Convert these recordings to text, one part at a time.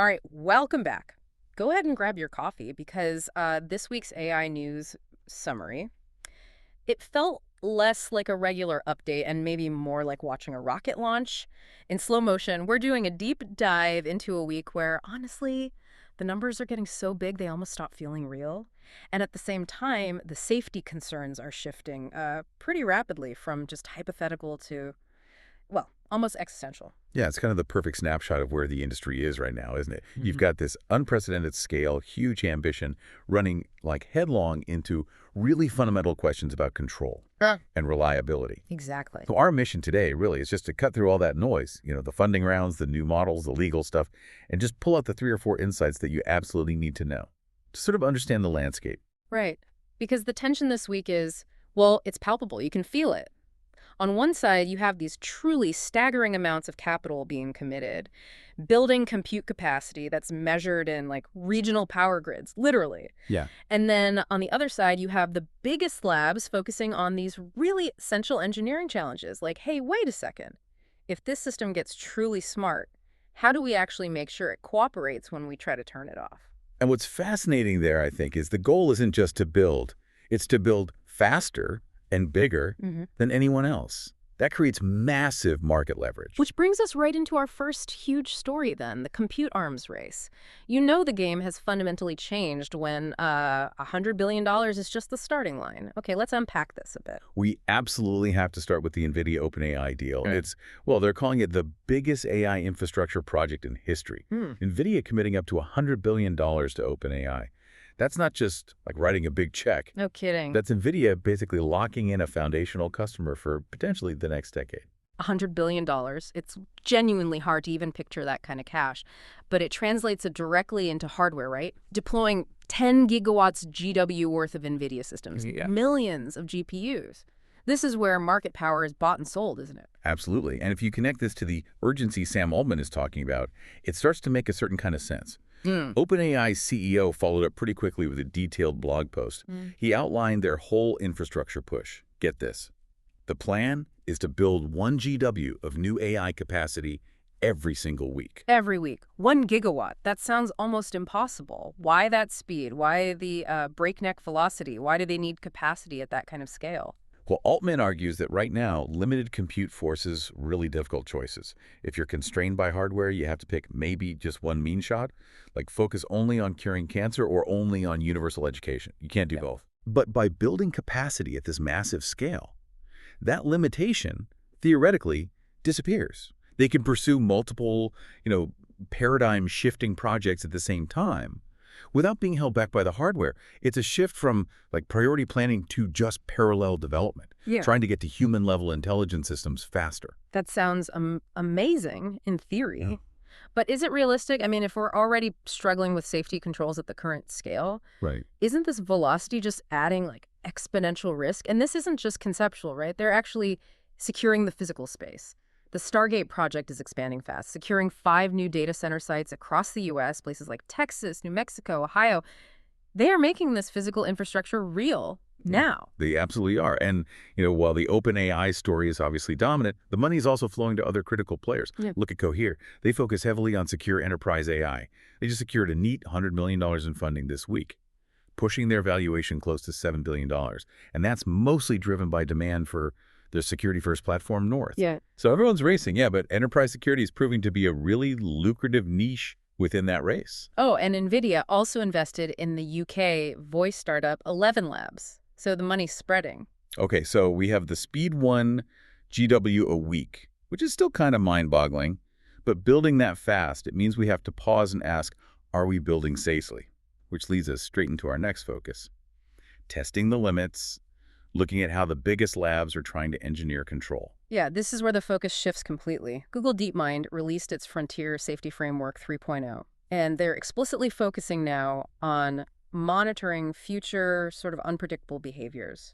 All right, welcome back. Go ahead and grab your coffee because this week's AI news summary, it felt less like a regular update and maybe more like watching a rocket launch in slow motion. We're doing a deep dive into a week where, honestly, the numbers are getting so big they almost stop feeling real. And at the same time, the safety concerns are shifting pretty rapidly from just hypothetical to, well, almost existential. Yeah, it's kind of the perfect snapshot of where the industry is right now, isn't it? You've Mhm. got this unprecedented scale, huge ambition, running like headlong into really fundamental questions about control Yeah. and reliability. Exactly. So our mission today really is just to cut through all that noise, the funding rounds, the new models, the legal stuff, and just pull out the 3 or 4 insights that you absolutely need to know to sort of understand the landscape. Right. Because the tension this week is, well, it's palpable. You can feel it. On one side, you have these truly staggering amounts of capital being committed, building compute capacity that's measured in like regional power grids, literally. Yeah. And then on the other side, you have the biggest labs focusing on these really essential engineering challenges like, hey, wait a second. If this system gets truly smart, how do we actually make sure it cooperates when we try to turn it off? And what's fascinating there, I think, is the goal isn't just to build. It's to build faster and bigger than anyone else. That creates massive market leverage. Which brings us right into our first huge story then, the compute arms race. You know the game has fundamentally changed when $100 billion is just the starting line. Okay, let's unpack this a bit. We absolutely have to start with the Nvidia OpenAI deal. Right. They're calling it the biggest AI infrastructure project in history. Nvidia committing up to $100 billion to OpenAI. That's not just like writing a big check. No kidding. That's Nvidia basically locking in a foundational customer for potentially the next decade. $100 billion. It's genuinely hard to even picture that kind of cash. But it translates it directly into hardware, right? Deploying 10 gigawatts GW worth of NVIDIA systems, Yeah. millions of GPUs. This is where market power is bought and sold, isn't it? Absolutely. And if you connect this to the urgency Sam Altman is talking about, it starts to make a certain kind of sense. OpenAI's CEO followed up pretty quickly with a detailed blog post. He outlined their whole infrastructure push. Get this. The plan is to build 1 GW of new AI capacity every single week. Every week. 1 gigawatt. That sounds almost impossible. Why that speed? Why the breakneck velocity? Why do they need capacity at that kind of scale? Well, Altman argues that right now, limited compute forces really difficult choices. If you're constrained by hardware, you have to pick maybe just one mean shot, like focus only on curing cancer or only on universal education. You can't do both. But by building capacity at this massive scale, that limitation, theoretically, disappears. They can pursue multiple, paradigm-shifting projects at the same time without being held back by the hardware. It's a shift from like priority planning to just parallel development, trying to get to human-level intelligence systems faster. That sounds amazing in theory. Yeah. But is it realistic? I mean, if we're already struggling with safety controls at the current scale, Right. isn't this velocity just adding like exponential risk? And this isn't just conceptual, right? They're actually securing the physical space. The Stargate project is expanding fast, securing 5 new data center sites across the U.S., places like Texas, New Mexico, Ohio. They are making this physical infrastructure real now. They absolutely are. And, while the OpenAI story is obviously dominant, the money is also flowing to other critical players. Yeah. Look at Cohere. They focus heavily on secure enterprise AI. They just secured a neat $100 million in funding this week, pushing their valuation close to $7 billion. And that's mostly driven by demand for their security-first platform, North. Yeah. So everyone's racing, but enterprise security is proving to be a really lucrative niche within that race. Oh, and Nvidia also invested in the UK voice startup 11 Labs. So the money's spreading. Okay, so we have the speed 1 GW a week, which is still kind of mind-boggling. But building that fast, it means we have to pause and ask, are we building safely? Which leads us straight into our next focus. Testing the limits, looking at how the biggest labs are trying to engineer control. Yeah, this is where the focus shifts completely. Google DeepMind released its Frontier Safety Framework 3.0, and they're explicitly focusing now on monitoring future sort of unpredictable behaviors,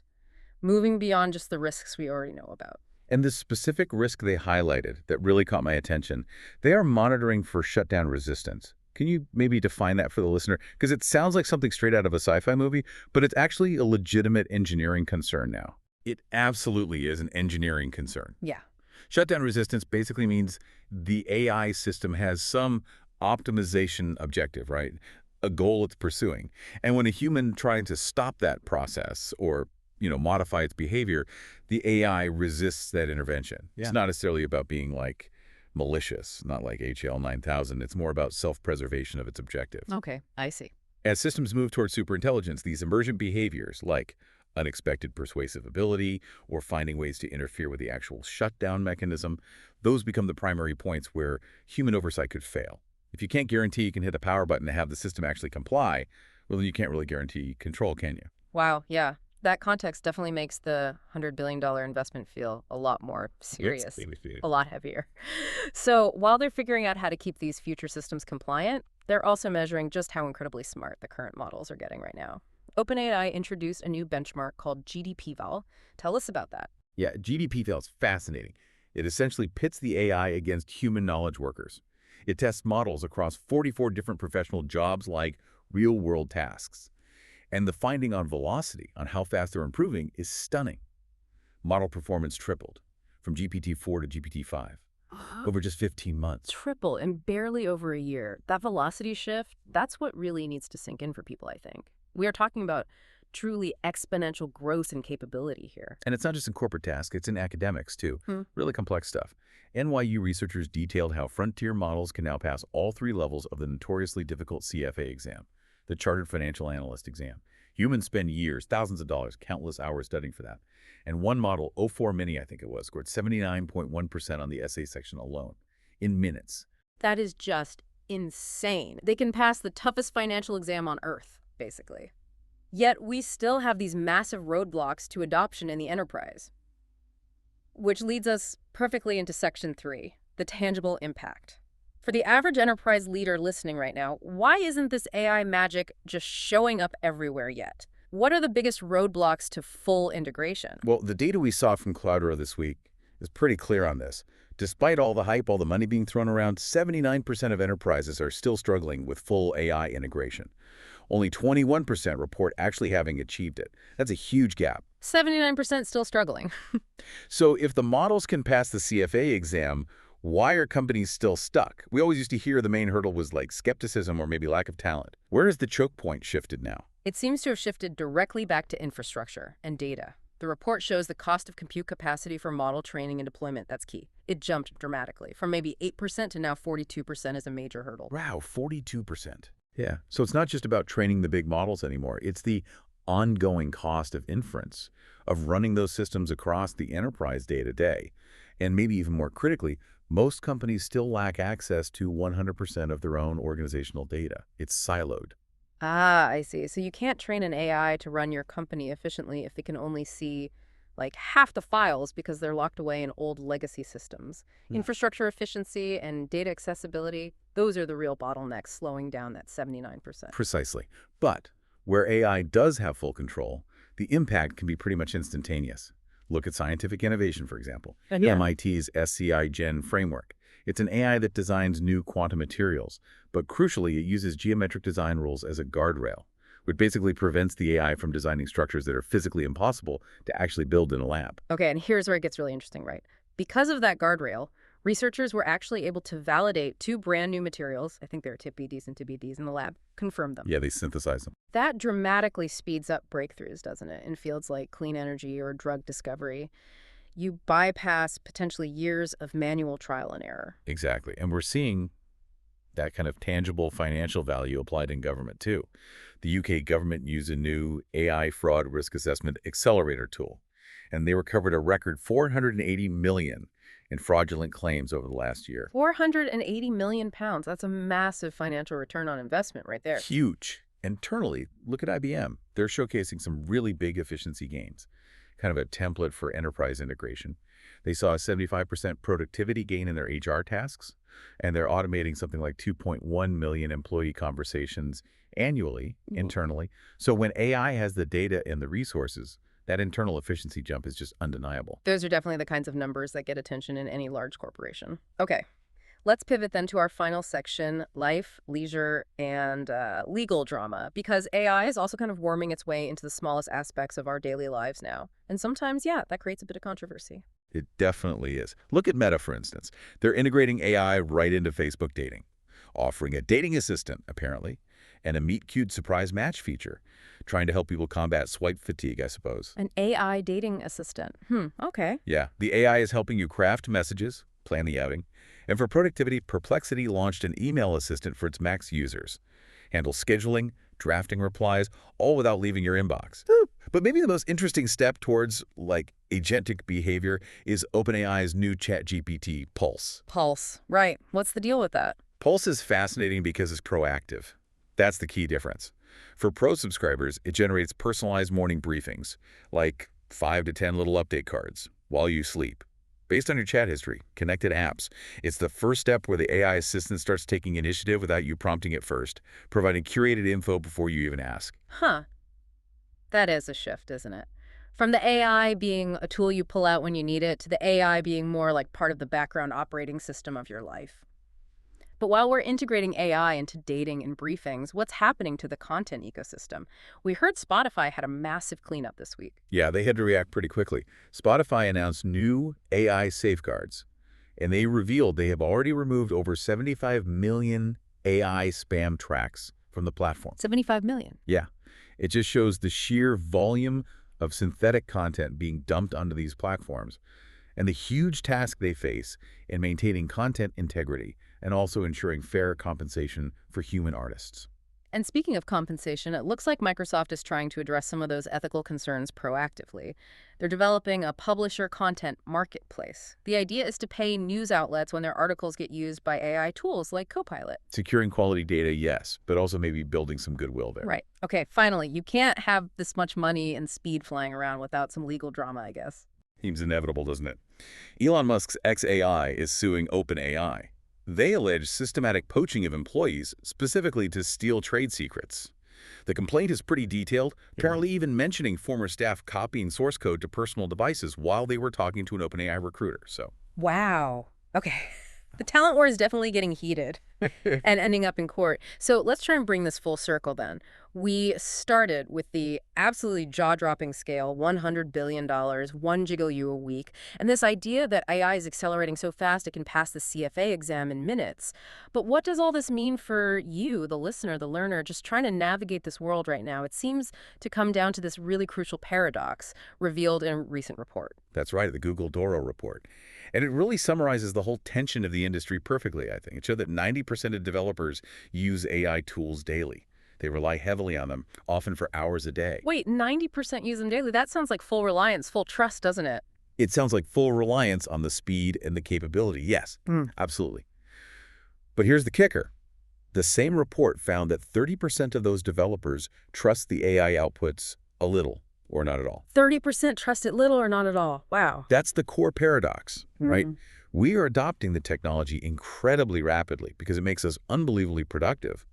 moving beyond just the risks we already know about. And the specific risk they highlighted that really caught my attention, they are monitoring for shutdown resistance. Can you maybe define that for the listener? Because it sounds like something straight out of a sci-fi movie, but it's actually a legitimate engineering concern now. It absolutely is an engineering concern. Yeah. Shutdown resistance basically means the AI system has some optimization objective, right? A goal it's pursuing. And when a human trying to stop that process or, modify its behavior, the AI resists that intervention. It's Yeah. not necessarily about being like malicious, not like HL 9000. It's more about self-preservation of its objective. Okay, I see. As systems move towards superintelligence, these emergent behaviors like unexpected persuasive ability or finding ways to interfere with the actual shutdown mechanism, those become the primary points where human oversight could fail. If you can't guarantee you can hit the power button to have the system actually comply, well, then you can't really guarantee control, can you? Wow, yeah. That context definitely makes the $100 billion investment feel a lot more serious, a lot heavier. So while they're figuring out how to keep these future systems compliant, they're also measuring just how incredibly smart the current models are getting right now. OpenAI introduced a new benchmark called GDP-Val. Tell us about that. Yeah, GDP is fascinating. It essentially pits the AI against human knowledge workers. It tests models across 44 different professional jobs like real-world tasks. And the finding on velocity, on how fast they're improving, is stunning. Model performance tripled from GPT-4 to GPT-5 over just 15 months. Triple in barely over a year. That velocity shift, that's what really needs to sink in for people, I think. We are talking about truly exponential growth and capability here. And it's not just in corporate tasks, it's in academics too. Hmm. Really complex stuff. NYU researchers detailed how frontier models can now pass all 3 levels of the notoriously difficult CFA exam, the Chartered Financial Analyst exam. Humans spend years, thousands of dollars, countless hours studying for that. And one model, O4 Mini, I think it was, scored 79.1% on the essay section alone, in minutes. That is just insane. They can pass the toughest financial exam on Earth, basically. Yet we still have these massive roadblocks to adoption in the enterprise. Which leads us perfectly into Section 3, the tangible impact. For the average enterprise leader listening right now, why isn't this AI magic just showing up everywhere yet? What are the biggest roadblocks to full integration? Well, the data we saw from Cloudera this week is pretty clear on this. Despite all the hype, all the money being thrown around, 79% of enterprises are still struggling with full AI integration. Only 21% report actually having achieved it. That's a huge gap. 79% still struggling. So if the models can pass the CFA exam, why are companies still stuck? We always used to hear the main hurdle was like skepticism or maybe lack of talent. Where has the choke point shifted now? It seems to have shifted directly back to infrastructure and data. The report shows the cost of compute capacity for model training and deployment. That's key. It jumped dramatically from maybe 8% to now 42% is a major hurdle. Wow, 42%. Yeah. So it's not just about training the big models anymore. It's the ongoing cost of inference, of running those systems across the enterprise day to day. And maybe even more critically, most companies still lack access to 100% of their own organizational data. It's siloed. Ah, I see. So you can't train an AI to run your company efficiently if it can only see like half the files because they're locked away in old legacy systems. Infrastructure efficiency and data accessibility, those are the real bottlenecks slowing down that 79%. Precisely. But where AI does have full control, the impact can be pretty much instantaneous. Look at scientific innovation, for example. Yeah. MIT's SCI Gen framework. It's an AI that designs new quantum materials, but crucially, it uses geometric design rules as a guardrail, which basically prevents the AI from designing structures that are physically impossible to actually build in a lab. Okay, and here's where it gets really interesting, right? Because of that guardrail, researchers were actually able to validate 2 brand new materials, I think they're TIP-BDs and TIP-BDs in the lab, confirm them. Yeah, they synthesize them. That dramatically speeds up breakthroughs, doesn't it, in fields like clean energy or drug discovery. You bypass potentially years of manual trial and error. Exactly. And we're seeing that kind of tangible financial value applied in government, too. The UK government used a new AI fraud risk assessment accelerator tool, and they recovered a record £480 million in fraudulent claims over the last year. 480 million pounds. That's a massive financial return on investment right there. Huge. Internally, look at IBM. They're showcasing some really big efficiency gains, kind of a template for enterprise integration. They saw a 75% productivity gain in their HR tasks, and they're automating something like 2.1 million employee conversations annually, internally. So when AI has the data and the resources, that internal efficiency jump is just undeniable. Those are definitely the kinds of numbers that get attention in any large corporation. Okay, let's pivot then to our final section, life, leisure, and legal drama, because AI is also kind of worming its way into the smallest aspects of our daily lives now. And sometimes, yeah, that creates a bit of controversy. It definitely is. Look at Meta, for instance. They're integrating AI right into Facebook dating. offering a dating assistant, apparently, and a meet-cute surprise match feature, trying to help people combat swipe fatigue, I suppose. An AI dating assistant. Okay. Yeah, the AI is helping you craft messages, plan the outing, and for productivity, Perplexity launched an email assistant for its Max users. Handles scheduling, drafting replies, all without leaving your inbox. But maybe the most interesting step towards, like, agentic behavior is OpenAI's new ChatGPT Pulse. Pulse. Right. What's the deal with that? Pulse is fascinating because it's proactive. That's the key difference. For Pro subscribers, it generates personalized morning briefings, like 5 to 10 little update cards, while you sleep. Based on your chat history, connected apps, it's the first step where the AI assistant starts taking initiative without you prompting it first, providing curated info before you even ask. Huh. That is a shift, isn't it? From the AI being a tool you pull out when you need it to the AI being more like part of the background operating system of your life. But while we're integrating AI into dating and briefings, what's happening to the content ecosystem? We heard Spotify had a massive cleanup this week. Yeah, they had to react pretty quickly. Spotify announced new AI safeguards, and they revealed they have already removed over 75 million AI spam tracks from the platform. 75 million. Yeah, it just shows the sheer volume of synthetic content being dumped onto these platforms and the huge task they face in maintaining content integrity and also ensuring fair compensation for human artists. And speaking of compensation, it looks like Microsoft is trying to address some of those ethical concerns proactively. They're developing a publisher content marketplace. The idea is to pay news outlets when their articles get used by AI tools like Copilot. Securing quality data, yes, but also maybe building some goodwill there. Right. Okay, finally, you can't have this much money and speed flying around without some legal drama, I guess. Seems inevitable, doesn't it? Elon Musk's xAI is suing OpenAI. They allege systematic poaching of employees, specifically to steal trade secrets. The complaint is pretty detailed, apparently even mentioning former staff copying source code to personal devices while they were talking to an OpenAI recruiter. So, Wow. Okay. The talent war is definitely getting heated and ending up in court. So let's try and bring this full circle then. We started with the absolutely jaw-dropping scale, $100 billion, 1 GU a week, and this idea that AI is accelerating so fast it can pass the CFA exam in minutes. But what does all this mean for you, the listener, the learner, just trying to navigate this world right now? It seems to come down to this really crucial paradox revealed in a recent report. that's right, the Google Doro report. And it really summarizes the whole tension of the industry perfectly, I think. It showed that 90% of developers use AI tools daily. They rely heavily on them, often for hours a day. Wait, 90% use them daily? That sounds like full reliance, full trust, doesn't it? It sounds like full reliance on the speed and the capability. Yes, absolutely. But here's the kicker. The same report found that 30% of those developers trust the AI outputs a little or not at all. 30% trust it little or not at all. Wow. That's the core paradox, right? We are adopting the technology incredibly rapidly because it makes us unbelievably productive,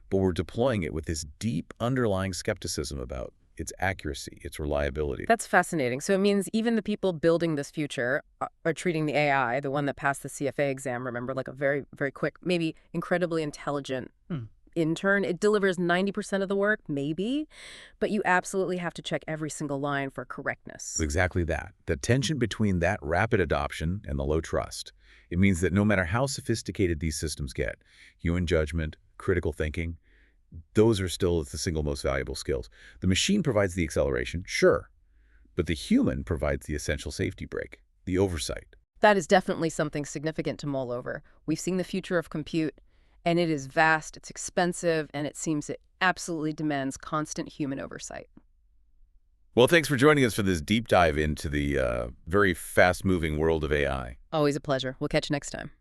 but we're deploying it with this deep underlying skepticism about its accuracy, its reliability. That's fascinating. So it means even the people building this future are treating the AI, the one that passed the CFA exam, remember, like a very, very quick, maybe incredibly intelligent intern. It delivers 90% of the work, maybe, but you absolutely have to check every single line for correctness. Exactly that. The tension between that rapid adoption and the low trust. It means that no matter how sophisticated these systems get, human judgment, critical thinking, those are still the single most valuable skills. The machine provides the acceleration, sure, but the human provides the essential safety brake, the oversight. That is definitely something significant to mull over. We've seen the future of compute, and it is vast, it's expensive, and it seems it absolutely demands constant human oversight. Well, thanks for joining us for this deep dive into the very fast-moving world of AI. Always a pleasure. We'll catch you next time.